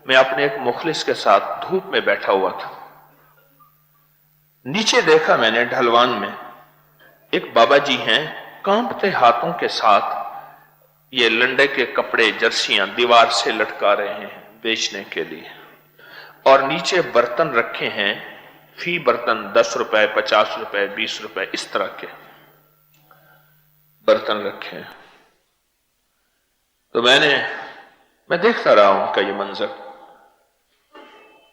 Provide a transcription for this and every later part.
मैं अपने एक मुखलिस के साथ धूप में बैठा हुआ था। नीचे देखा मैंने ढलवान में एक बाबा जी हैं, कांपते हाथों के साथ ये लंडे के कपड़े जर्सियां दीवार से लटका रहे हैं बेचने के लिए, और नीचे बर्तन रखे हैं, फी बर्तन 10 रुपए 50 रुपए 20 रुपए इस तरह के बर्तन रखे हैं। तो मैं देखता रहा उनका ये मंजर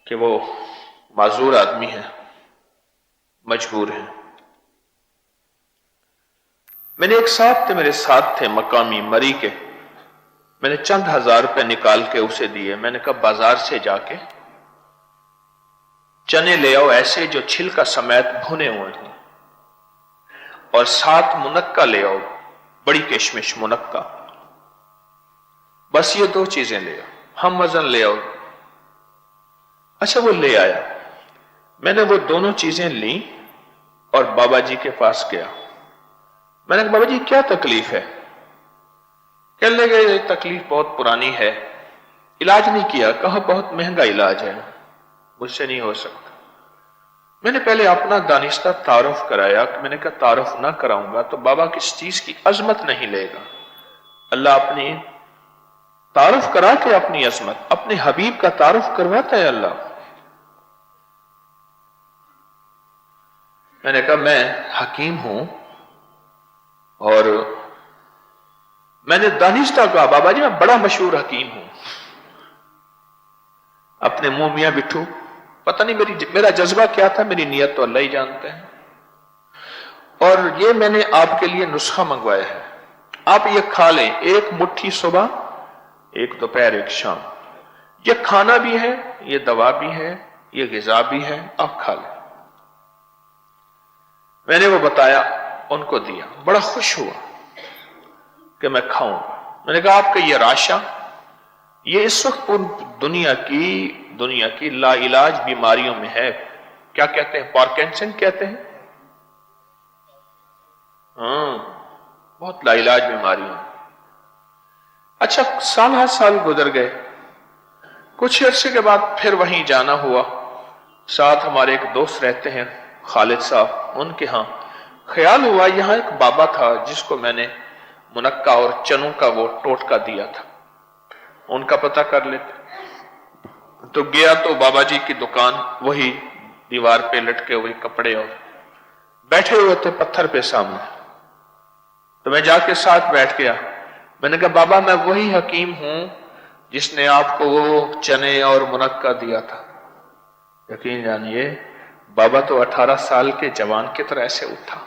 कि वो माजूर आदमी है, मजबूर है। मैंने एक साहब थे, मेरे साथ थे मकामी मरी के, मैंने चंद हजार रुपए निकाल के उसे दिए। मैंने कहा बाजार से जाके चने ले आओ ऐसे जो छिलका समेत भुने हुए हों, और 7 मुनक्का ले आओ, बड़ी किशमिश मुनक्का, बस ये 2 चीजें ले आओ, हम वजन ले आओ। अच्छा वो ले आया, मैंने वो दोनों चीजें ली और बाबा जी के पास गया। मैंने कहा बाबा जी क्या तकलीफ है? कहने लगे ये तकलीफ बहुत पुरानी है, इलाज नहीं किया। कहा बहुत महंगा इलाज है, मुझसे नहीं हो सकता। मैंने पहले अपना दानिस्ता तारुफ कराया कि मैंने कहा तारुफ ना कराऊंगा तो बाबा किस चीज की अजमत नहीं लेगा। अल्लाह अपनी तारुफ करा के अपनी अजमत, अपने हबीब का तारुफ करवाता है अल्लाह। मैंने कहा मैं हकीम हूं, और मैंने दानिस्ता कहा बाबा जी मैं बड़ा मशहूर हकीम हूं। अपने मुंह मियां बिट्ठू, पता नहीं मेरा जज्बा क्या था, मेरी नीयत तो अल्लाह ही जानते हैं। और ये मैंने आपके लिए नुस्खा मंगवाया है, आप ये खा लें, 1 मुट्ठी सुबह, 1 दोपहर, 1 शाम। ये खाना भी है, ये दवा भी है, ये गिजा भी है, आप खा लें। मैंने वो बताया, उनको दिया, बड़ा खुश हुआ कि मैं खाऊंगा। मैंने कहा आपका ये राशा, ये इस वक्त दुनिया की लाइलाज बीमारियों में है। क्या कहते हैं? पार्किंसन कहते हैं। बहुत लाइलाज बीमारियां। अच्छा साल गुजर गए, कुछ अरसे के बाद फिर वहीं जाना हुआ। साथ हमारे एक दोस्त रहते हैं खालिद साहब, उनके यहां ख्याल हुआ यहां एक बाबा था जिसको मैंने मुनक्का और चनों का वो टोटका दिया था, उनका पता कर लेते। तो गया तो बाबा जी की दुकान, वही दीवार पे लटके हुए कपड़े और बैठे हुए थे पत्थर पे सामने। तो मैं जाके साथ बैठ गया। मैंने कहा बाबा मैं वही हकीम हूं जिसने आपको वो चने और मुनक्का दिया था। यकीन जानिए बाबा तो 18 साल के जवान की तरह ऐसे उठा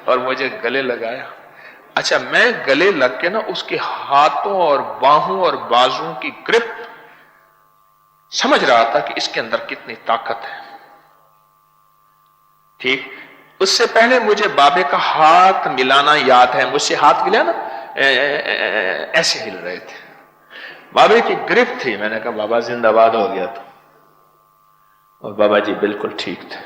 और मुझे गले लगाया। अच्छा मैं गले लग के ना उसके हाथों और बाहों और बाजुओं की ग्रिप समझ रहा था कि इसके अंदर कितनी ताकत है। ठीक, उससे पहले मुझे बाबे का हाथ मिलाना याद है, मुझसे हाथ मिला ना, ऐसे हिल रहे थे, बाबे की ग्रिप थी। मैंने कहा बाबा जिंदाबाद हो गया था, और बाबा जी बिल्कुल ठीक थे।